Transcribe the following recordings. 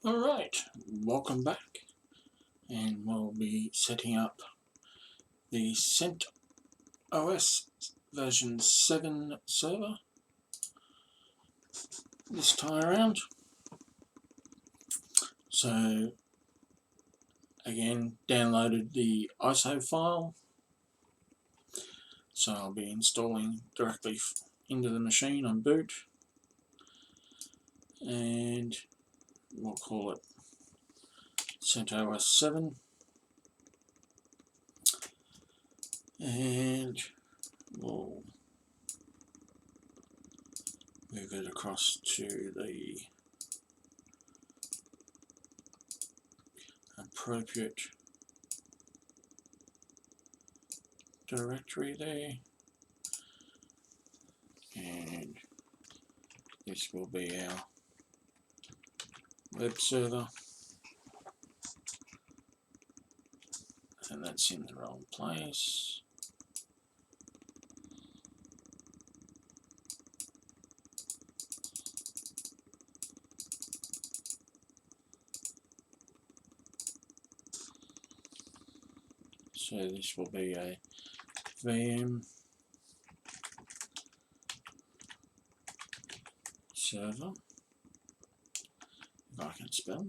Alright, welcome back, and we'll be setting up the CentOS version 7 server this time around. So again, downloaded the ISO file, so I'll be installing directly into the machine on boot, and we'll call it CentOS 7, and we'll move it across to the appropriate directory there, and this will be our web server, and that's in the wrong place. So this will be a VM server, if I can spell,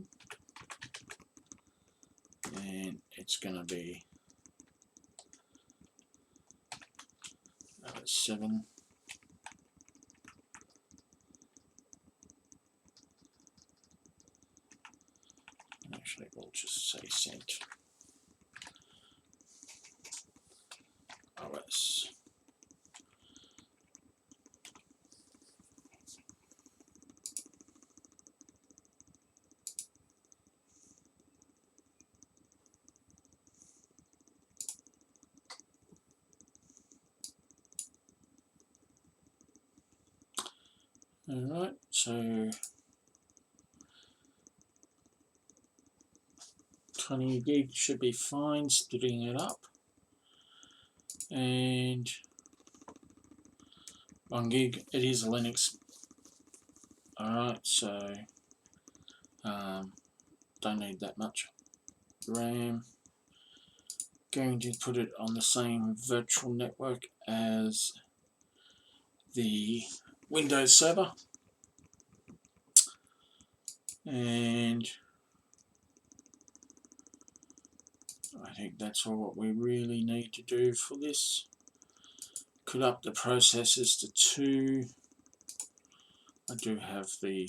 and it's going to be 7. Actually, we'll just say CentOS. Alright, so 20 gig should be fine, splitting it up, and 1 gig, it is a Linux. Alright, so don't need that much RAM. Going to put it on the same virtual network as the Windows server, and I think that's all what we really need to do for this. Could up the processors to 2. I do have the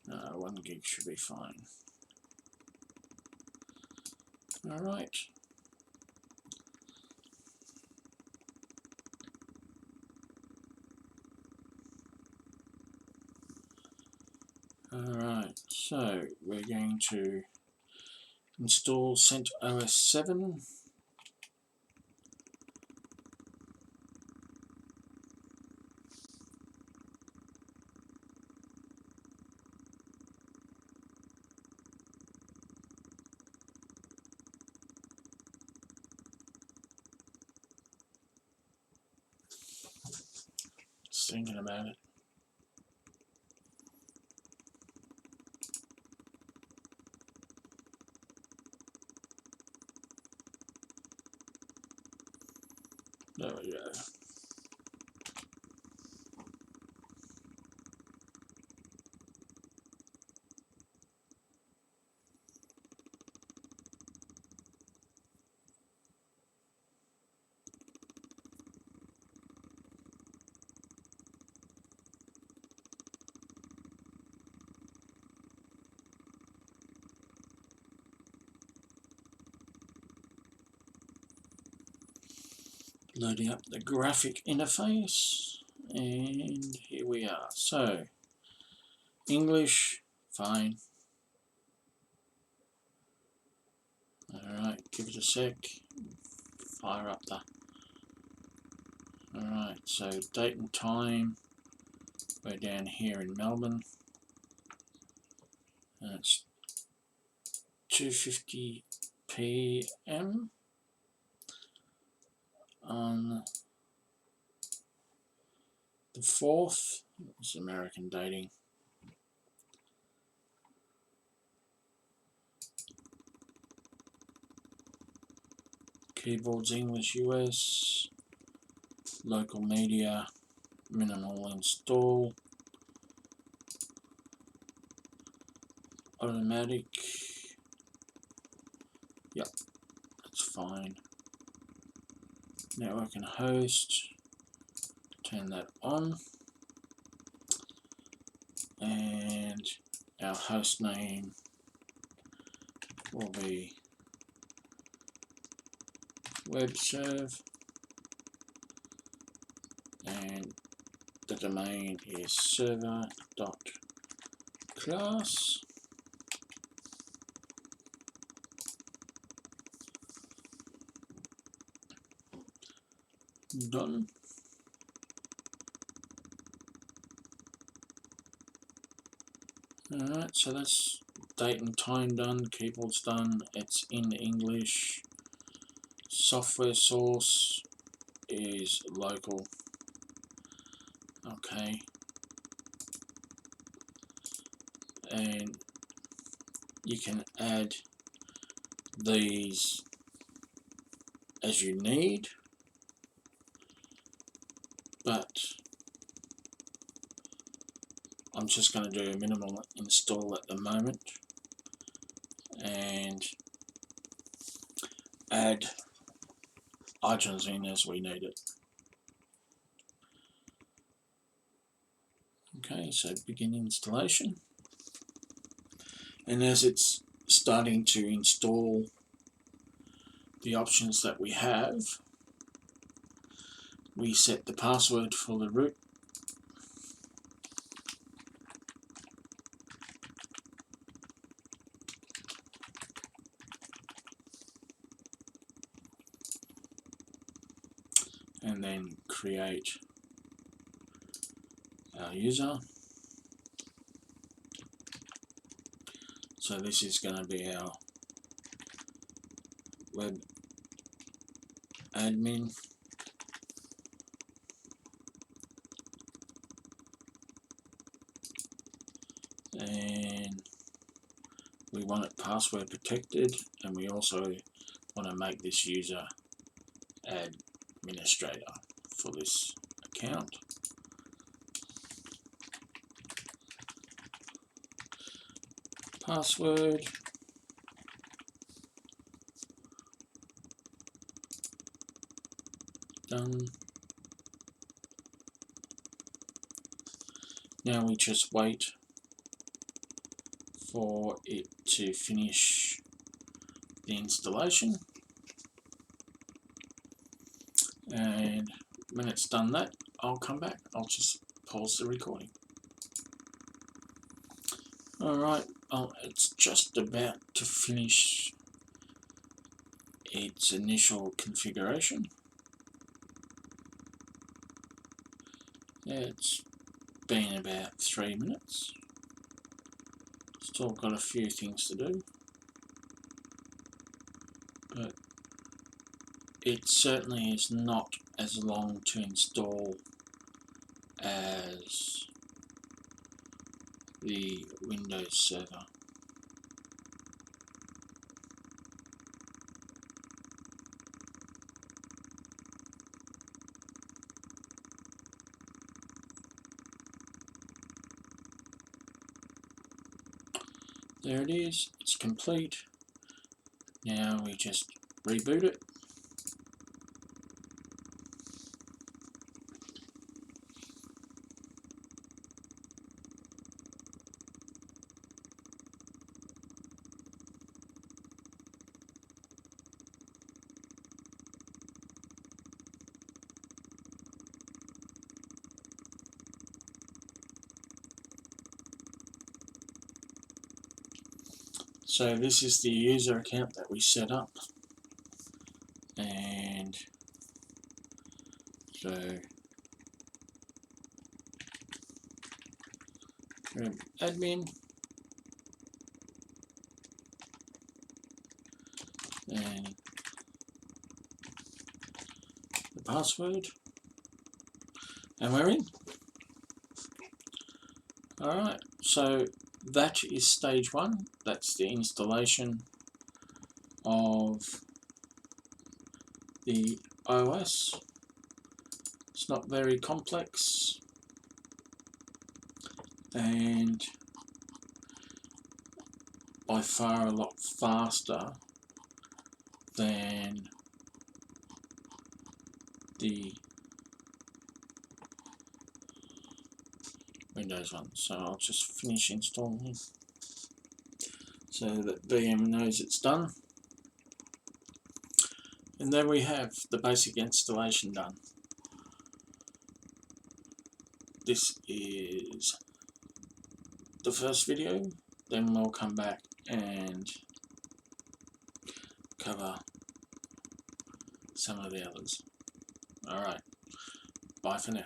no, 1 gig should be fine. Alright. Alright, so we're going to install CentOS 7. Just thinking about it. There we go. Loading up the graphic interface, and here we are. So English, fine. Alright, give it a sec. Fire up the... Alright, so date and time. We're down here in Melbourne. And it's 2:50 PM. on the 4th. It's American dating. Keyboards English US. Local media. Minimal install. Automatic. Yep, that's fine. Network and host. Turn that on. And our host name will be webserve, and the domain is server.class. Done. Alright, so that's date and time done, keyboard's done, it's in English, software source is local. Okay, and you can add these as you need, but I'm just going to do a minimal install at the moment and add items in as we need it. Okay, so begin installation, and as it's starting to install the options that we have, we set the password for the root. And then create our user. So this is going to be our web admin. And we want it password protected, and we also want to make this user administrator for this account. Password. Done. Now we just wait for it to finish the installation, and when it's done that, I'll come back. I'll just pause the recording. Alright, it's just about to finish its initial configuration. It's been about 3 minutes. Still got a few things to do, but it certainly is not as long to install as the Windows server. There it is, it's complete. Now we just reboot it. So this is the user account that we set up, and so admin, and the password, and we're in. Alright, so that is stage 1. That's the installation of the OS. It's not very complex, and by far a lot faster than the Windows one. So I'll just finish installing so that VM knows it's done. And there we have the basic installation done. This is the first video, then we'll come back and cover some of the others. Alright, bye for now.